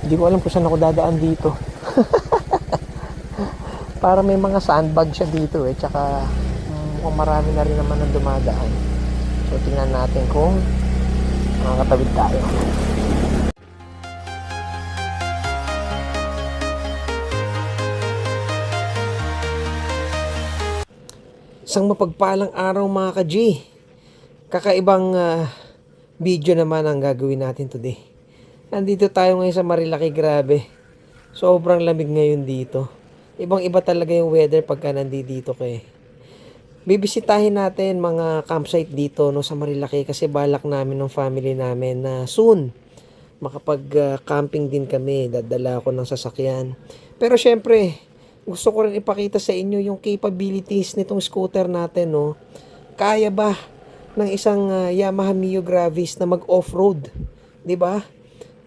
Hindi ko alam kung saan ako dadaan dito. Para may mga sandbag siya dito eh. Tsaka mukhang marami na rin naman ang dumadaan. So tingnan natin kung makakatawid tayo. Isang mapagpalang araw mga ka-G. Kakaibang video naman ang gagawin natin today. Nandito tayo ngayon sa Marilaki, grabe. Sobrang lamig ngayon dito. Ibang iba talaga yung weather pagka nandito kayo. Bibisitahin natin mga campsite dito no, sa Marilaki kasi balak namin ng family namin na soon makapag-camping din kami. Dadala ako ng sasakyan. Pero syempre, gusto ko rin ipakita sa inyo yung capabilities nitong scooter natin. No? Kaya ba ng isang Yamaha Mio Gravis na mag-off-road? 'Di ba?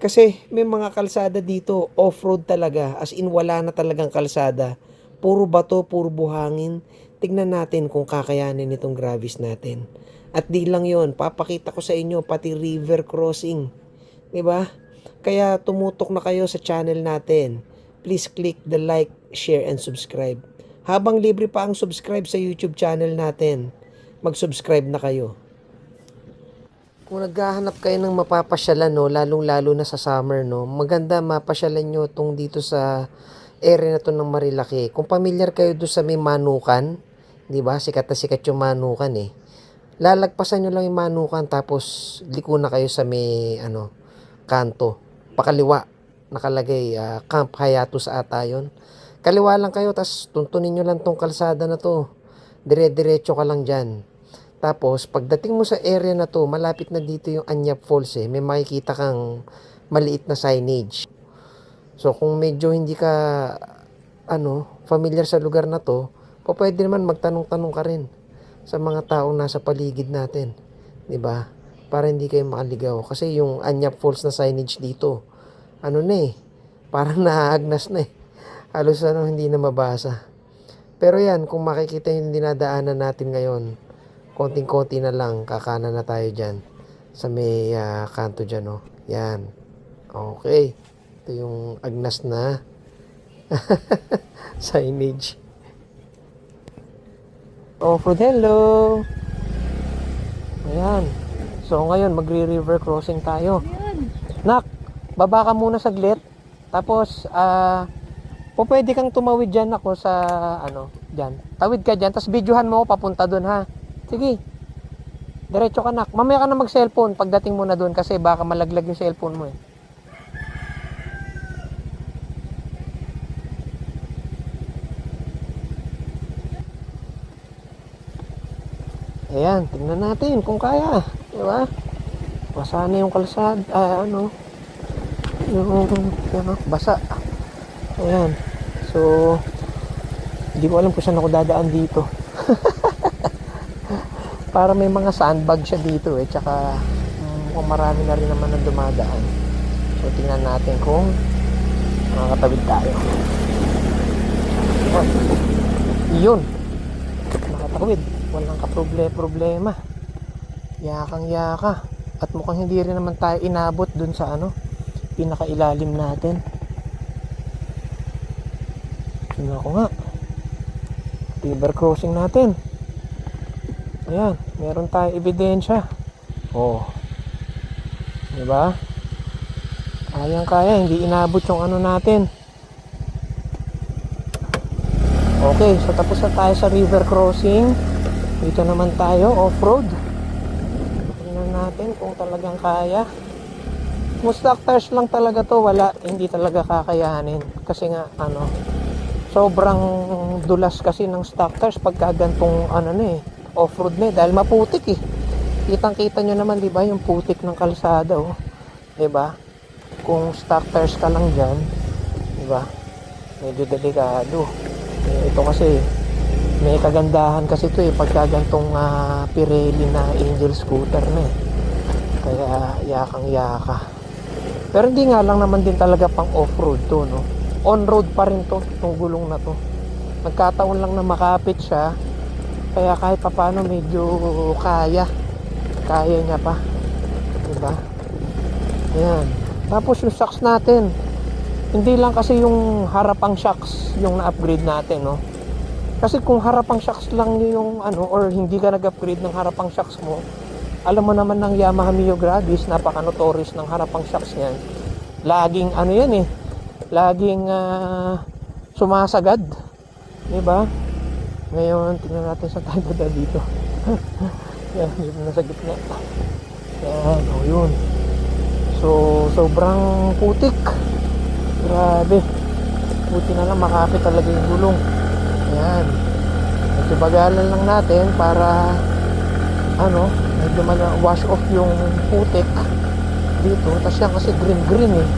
Kasi may mga kalsada dito, off-road talaga. As in, wala na talagang kalsada. Puro bato, puro buhangin. Tignan natin kung kakayanin itong Gravis natin. At di lang yon, papakita ko sa inyo pati river crossing. 'Di ba? Kaya tumutok na kayo sa channel natin. Please click the like, share, and subscribe. Habang libre pa ang subscribe sa YouTube channel natin, mag-subscribe na kayo. Kung naghahanap kayo ng mapapasyalan, no, lalong-lalo na sa summer, no, maganda mapasyalan nyo itong dito sa area na to ng Marilaki. Kung familiar kayo doon sa may Manukan, di ba? Sikat na sikat yung Manukan eh. Lalagpasan nyo lang yung Manukan tapos liko na kayo sa may kanto. Pakaliwa, nakalagay Camp Hayatus ata yun. Kaliwa lang kayo, tapos tuntunin nyo lang tong kalsada na to. Dire-diretso ka lang dyan. Tapos, pagdating mo sa area na to, malapit na dito yung Anyap Falls eh. May makikita kang maliit na signage. So, kung medyo hindi ka, familiar sa lugar na to, pwede naman magtanong-tanong ka rin sa mga taong nasa paligid natin. 'Di ba? Para hindi kayo makaligaw. Kasi yung Anyap Falls na signage dito, parang naagnas na eh. Halos hindi na mabasa. Pero yan, kung makikita yung dinadaanan natin ngayon, konting-konti na lang, kakana na tayo dyan. Sa may kanto dyan, no? Yan. Okay. Ito yung agnas na signage. Off-road, hello! Ayan. So, ngayon, magre-river crossing tayo. Nak, baba ka muna saglit. Tapos, pwede kang tumawid dyan ako sa, dyan. Tawid ka dyan, tapos videohan mo papunta dun, ha? Sige. Diretso ka, nak. Mamaya ka na mag-cellphone pagdating mo na dun kasi baka malaglag yung cellphone mo, eh. Ayan, tingnan natin kung kaya. Diba? Basa na yung kalsada, basa. Ayan. So, hindi ko alam kung saan ako dadaan dito. Para may mga sandbag siya dito eh. Tsaka, mukhang marami na rin naman ang dumadaan. So, tingnan natin kung makakatawid tayo. Yun. Nakatawid. Walang kaproblema. Yakang-yaka. At mukhang hindi rin naman tayo inabot dun sa pinakailalim natin. Tingnan ko nga. River crossing natin. Ayan, meron tayong ebidensya. Oh. Diba? Kayang-kaya, hindi inabot yung natin. Okay, so tapos na tayo sa river crossing. Dito naman tayo, off-road. Tingnan natin kung talagang kaya. Kung stock tires lang talaga to, hindi talaga kakayanin. Kasi nga, sobrang dulas kasi ng stock tires pagka gantong off-road na eh, dahil maputik eh. Kitang-kita nyo naman, 'di ba, yung putik ng kalsada, oh. 'Di ba? Kung stock tires ka lang diyan, 'di ba? Medyo delikado. Ito kasi may kagandahan kasi ito eh pagka gantong Pirelli na Angel scooter na eh. Kaya yakang-yaka. Pero hindi nga lang naman din talaga pang off-road to, no. On-road pa rin to, itong gulong na to. Nagkataon lang na makapit siya. Kaya kahit papaano medyo kaya niya pa, diba? Ayan. Tapos yung shocks natin, Hindi lang kasi yung harapang shocks yung na-upgrade natin, no? Kasi kung harapang shocks lang yung ano, or hindi ka nag-upgrade ng harapang shocks mo, alam mo naman ng Yamaha Mio Gradis, napaka-notorious ng harapang shocks niyan. Laging ano yan eh, laging sumasagad, di ba? Ngayon, tingnan natin sa tayo dito. Yan, dito na sa gitna. Yan, o yun. So, sobrang putik. Grabe. Buti na lang makapit talaga yung gulong. Yan. Medyo bagalan lang natin para ano, medyo wash off yung putik dito. Tapos yan kasi green eh.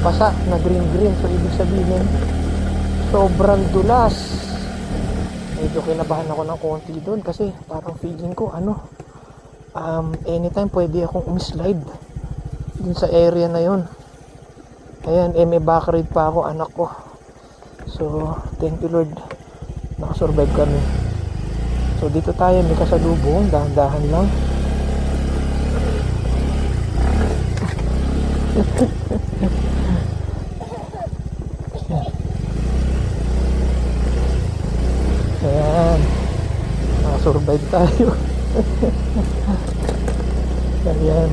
Basa na green. So, ibig sabihin, sobrang dulas. Medyo kinabahan ako ng konti doon kasi parang feeling ko ano, anytime pwede akong umislide dun sa area na yun. Ayan, may back ride pa ako, anak ko. So, thank you Lord, nakasurvive kami. So, dito tayo, may kasalubong, dahan-dahan lang. Ayan, nakasurvive tayo. Ayan.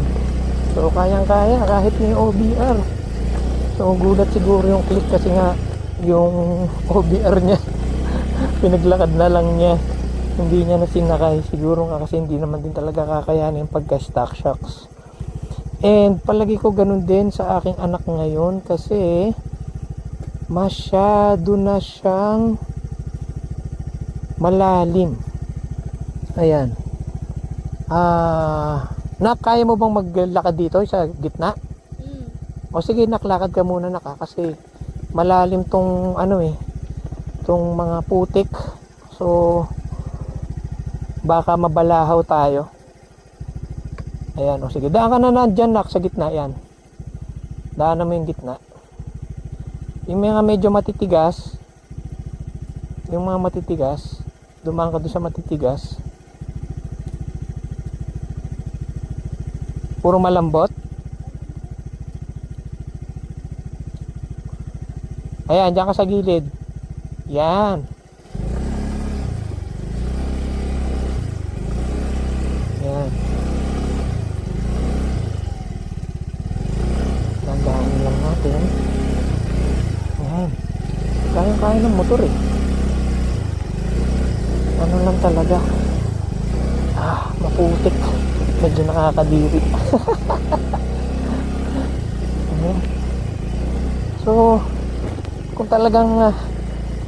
So, kayang-kaya kahit may OBR. So, gulat siguro yung click kasi nga yung OBR niya pinaglakad na lang niya, hindi niya na sinakay. Siguro nga kasi hindi naman din talaga kakayanin pagka stock shocks. And palagi ko ganun din sa aking anak ngayon kasi masyado na siyang malalim. Ayan. Nak, kaya mo bang maglakad dito sa gitna? O sige, naklakad ka muna naka kasi malalim tong ano eh, tong mga putik. So baka mabalahaw tayo. Ayan, o sige, daan ka na nandyan nak sa gitna. Yan, daan na mo yung gitna. Yung mga medyo matitigas, dumaan ka doon sa matitigas. Puro malambot. Ayan, dyan ka sa gilid. Yan. Yan. Tandaan lang natin. Yan. Kaya-kaya ng motor eh. Ano lang talaga. Maputik. Medyo nakakadiri. So, kung talagang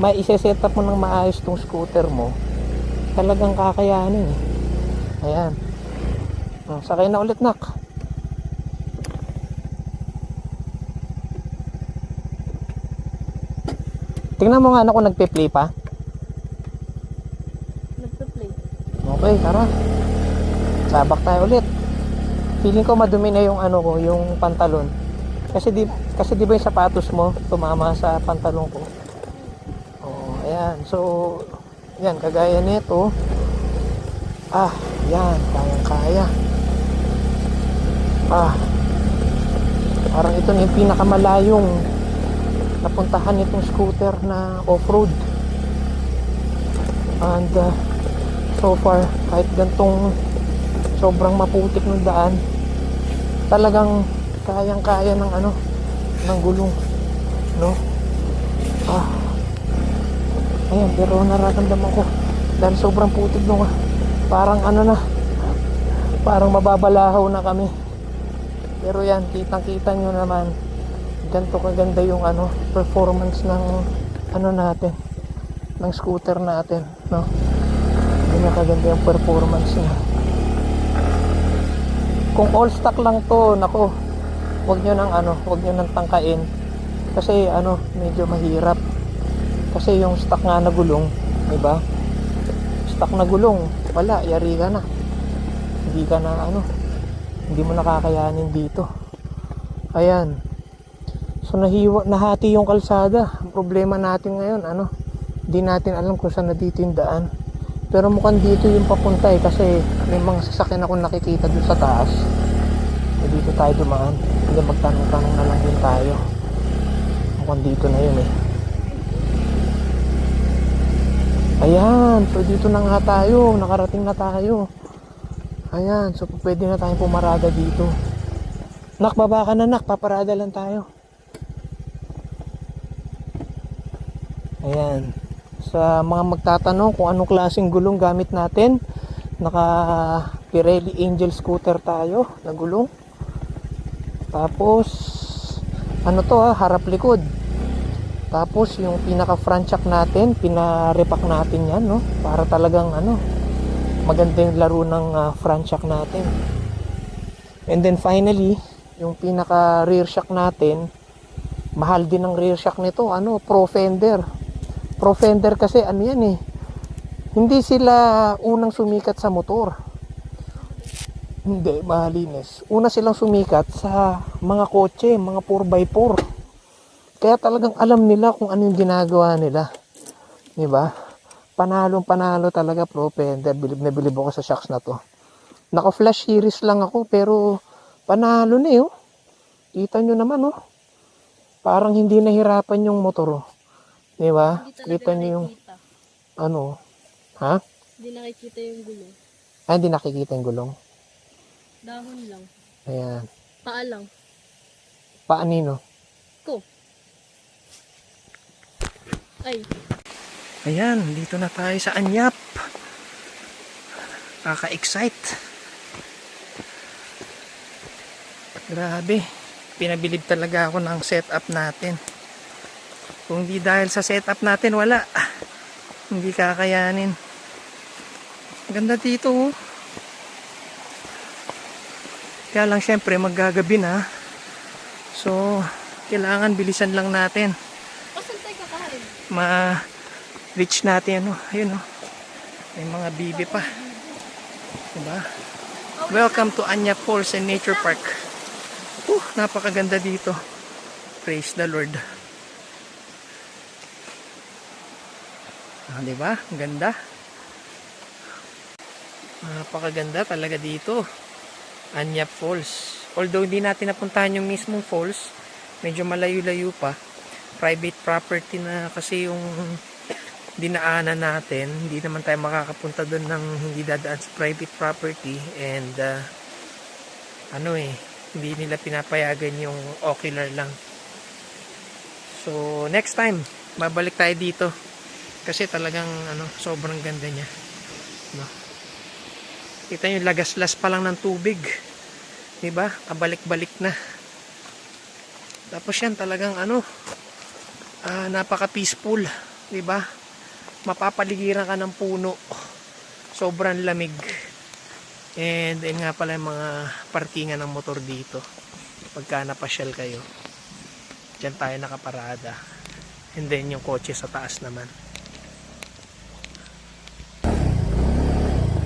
may isa-set up mo ng maayos tong scooter mo, talagang kakayanin eh. Ayan. Sakay na ulit nak. Tingnan mo nga anak ko, nagpe-play pa. Nagpe-play. Okay, tara. Sabak tayo ulit. Feeling ko madumi na yung ano ko, yung pantalon. Kasi di ba yung sapatos mo tumama sa pantalon ko. Oh, ayan. So, yan kagaya nito. Yan, kayang-kaya. Parang ito na yung pinakamalayong napuntahan nitong scooter na off-road. And so far, kahit gantong sobrang maputik ng daan, talagang kayang-kaya ng ano, ng gulong, no? Ayan, pero nararamdaman ko dahil sobrang putik nung parang ano na, parang mababalahaw na kami. Pero yan, kitang-kita nyo naman ganito kaganda yung ano, performance ng ano natin, ng scooter natin, no? Ganyan kaganda yung performance niya. Kung all stock lang to, nako, wag nyo nang tangkain kasi ano, medyo mahirap kasi yung stock nga na gulong, diba? Stock na gulong, wala, yari ka na, hindi mo nakakayanin dito. Ayan, so nahati yung kalsada. Ang problema natin ngayon, hindi natin alam kung saan na dito yung daan, pero mukhang dito yung papunta eh, kasi may mga sasakyan akong nakikita dun sa taas. So, dito tayo dumaan. Hindi, magtanong-tanong na lang din tayo. mukhang dito na yun eh. Ayan, so dito na nga tayo, nakarating na tayo. Ayan, so pwede na tayong pumarada dito. Nak, baba ka na nak, paparada lang tayo. Ayan, sa mga magtatanong kung anong klaseng gulong gamit natin, naka Pirelli Angel scooter tayo na gulong. Tapos ano to harap likod. Tapos yung pinaka front shock natin, pina-repack natin yan, no? Para talagang maganda yung laro ng front shock natin. And then finally, yung pinaka rear shock natin, mahal din ang rear shock nito, Pro Fender. Pro Fender kasi yan eh. Hindi sila unang sumikat sa motor. Hindi, malinis. Una silang sumikat sa mga kotse, mga 4x4. Kaya talagang alam nila kung ano yung ginagawa nila. Diba? Panalo talaga Pro Fender. Bilib na bilib ako sa shocks na to. Naka-flash series lang ako pero panalo na yun. Kita nyo naman Parang hindi nahirapan yung motor. Diba? Kita nyo yung Ha? Hindi nakikita yung gulong. Hindi nakikita yung gulong. Dahon lang. Ayan. Paa lang. Paa nino? Ko. Ay. Ayan, dito na tayo sa Anyap. Kaka-excite. Grabe. Pinabilib talaga ako ng setup natin. Kung di dahil sa setup natin, wala. Hindi kakayanin. Ganda dito. Kaya lang syempre maggagabi na. So, kailangan bilisan lang natin. Saan tayo kakain? Ma-reach natin Ayun May mga bibi pa. Diba? Welcome to Anyap Falls and Nature Park. Napakaganda dito. Praise the Lord. Diba? Ang ganda. Napakaganda talaga dito. Anyap Falls. Although hindi natin napuntahan yung mismong falls, medyo malayo-layo pa. Private property na kasi yung dinaanan natin. Hindi naman tayo makakapunta doon ng hindi dadaan sa private property. And hindi nila pinapayagan yung ocular lang. So next time, babalik tayo dito. Kasi talagang sobrang ganda niya. Kita nyo, lagaslas pa lang ng tubig. Diba? Kabalik-balik na. Tapos yan talagang napaka-peaceful. Diba? Mapapaligiran ka ng puno. Sobrang lamig. And nga pala yung mga parkingan ng motor dito. Pagka napasyal kayo. Diyan tayo nakaparada. And then yung kotse sa taas naman.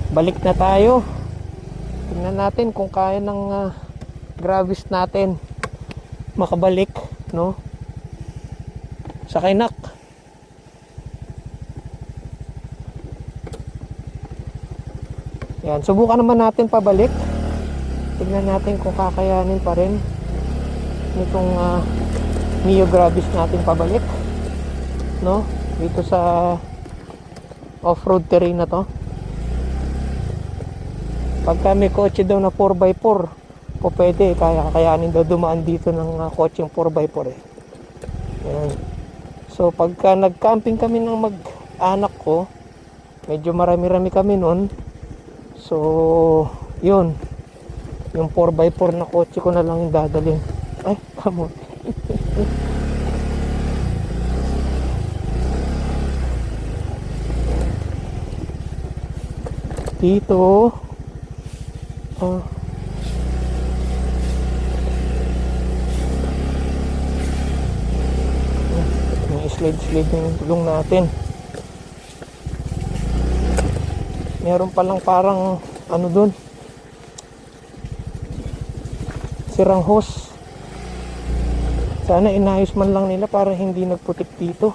Balik na tayo. Tingnan natin kung kaya ng gravis natin makabalik, Sakay nak. Yan, subukan naman natin pabalik. Tingnan natin kung kakayanin pa rin nitong Mio Gravis natin pabalik, dito sa off-road terrain na to. Pagka may kotse daw na 4x4, pwede, kayanin daw dumaan dito ng kotseng 4x4 Ayan. So pagka nag-camping kami ng mag-anak ko, medyo marami-rami kami nun. So yun, yung 4x4 na kotse ko na lang yung dadalhin. Ay, come on. Dito yung slide yung tulong natin. Meron palang parang dun, sirang hose. Sana inayos man lang nila para hindi nagputik dito.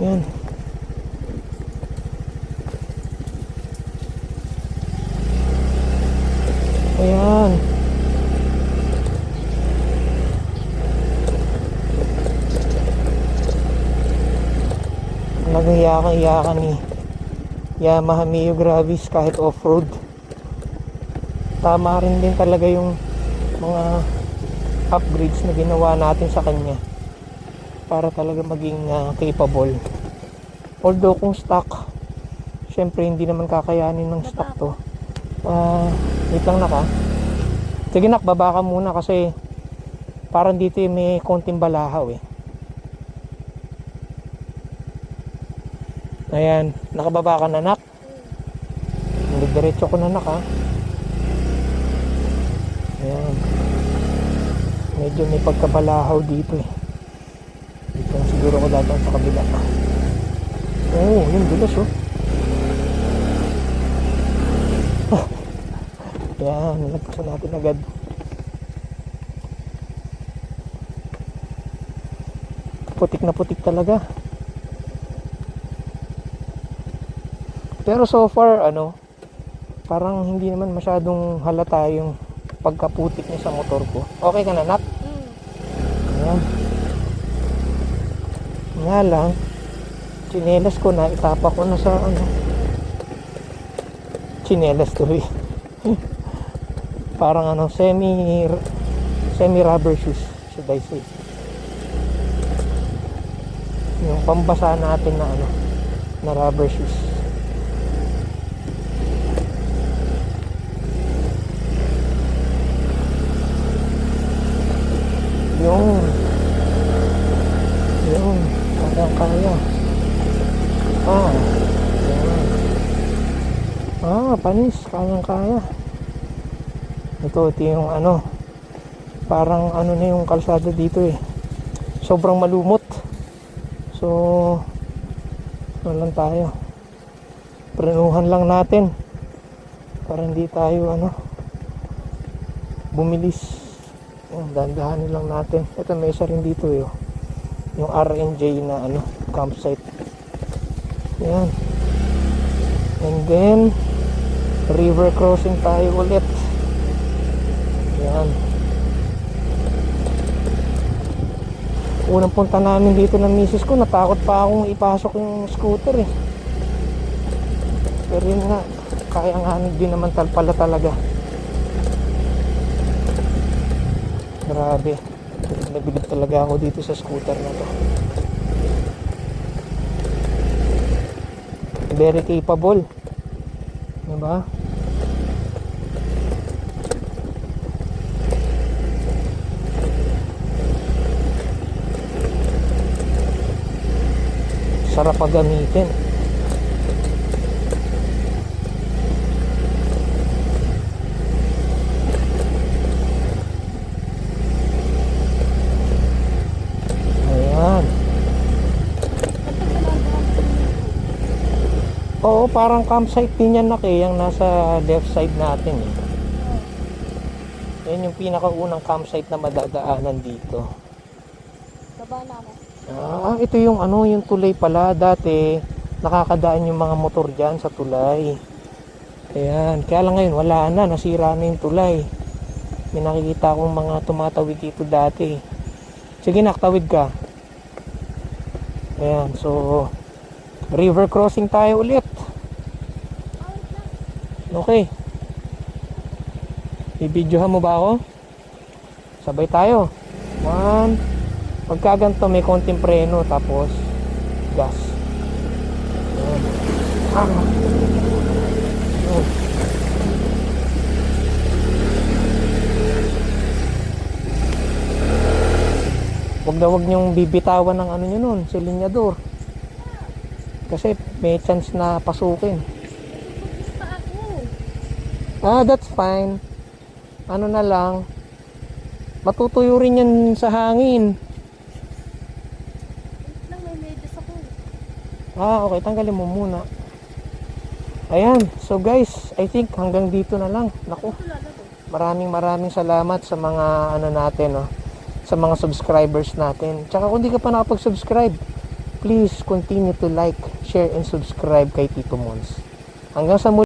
Yan. Ayan. Talagang iyakan ni Yamaha Mio Gravis kahit off-road. Tama rin din talaga yung mga upgrades na ginawa natin sa kanya para talaga maging capable. Although kung stock, syempre hindi naman kakayanin ng stock to. Wait lang naka. Sige nak, baba ka muna kasi parang dito may konting balahaw eh. Ayan, nakababa ka na nak. Hindi diretso ko na nak ha. Ayan. Medyo may pagkabalahaw dito eh. Dito na siguro ko dadaan sa kabila. Oo, yun dulas oh. Ayan, nagpasan natin agad. Putik na putik talaga. Pero so far parang hindi naman masyadong halata yung pagkaputik niya sa motor ko. Okay ka na nak? Ayan. Nga lang, tsinelas ko na, itapa ko na sa tsinelas tuloy. Parang semi rubber shoes should I say. Yung pambasa natin na na rubber shoes. Yung kaya. Panis, kaya. Ito yung parang na yung kalsada dito eh. Sobrang malumot. So, lang tayo. Prenuhan lang natin para hindi tayo bumilis. Dahan-dahanin lang natin. Ito may isa rin dito eh. Yung RNJ na campsite. Yan. And then river crossing tayo ulit. Yan. Unang punta namin dito ng misis ko, natakot pa akong ipasok yung scooter eh. Pero yun nga, kaya nga din naman pala talaga. Grabe, nabilib talaga ako dito sa scooter na to. Very capable, diba? Sarap pagamitin. Oo, parang campsite din yan yung nasa left side natin eh. Yan yung pinakaunang campsite na madadaanan dito. Baba na ako. Ito yung yung tulay pala. Dati nakakadaan yung mga motor dyan sa tulay. Ayan, kaya lang ngayon wala na, nasira na yung tulay. May nakikita akong mga tumatawid dito dati. Sige nak, tawid ka. Ayan, so river crossing tayo ulit. Okay. I-videohan mo ba ako? Sabay tayo. 1. Pagka ganito may konting preno tapos gas. Huwag niyong bibitawan ng nyo nun, silinyador. Kasi may chance na pasukin. That's fine. Na lang, matutuyo rin yan sa hangin. Lang may medyas ako. Okay, tanggalin mo muna. Ayan, so guys, I think hanggang dito na lang. Naku, maraming salamat sa mga natin, sa mga subscribers natin. Tsaka kung di ka pa nakapag-subscribe, please continue to like, share, and subscribe kay Tito Mons. Hanggang sa muli.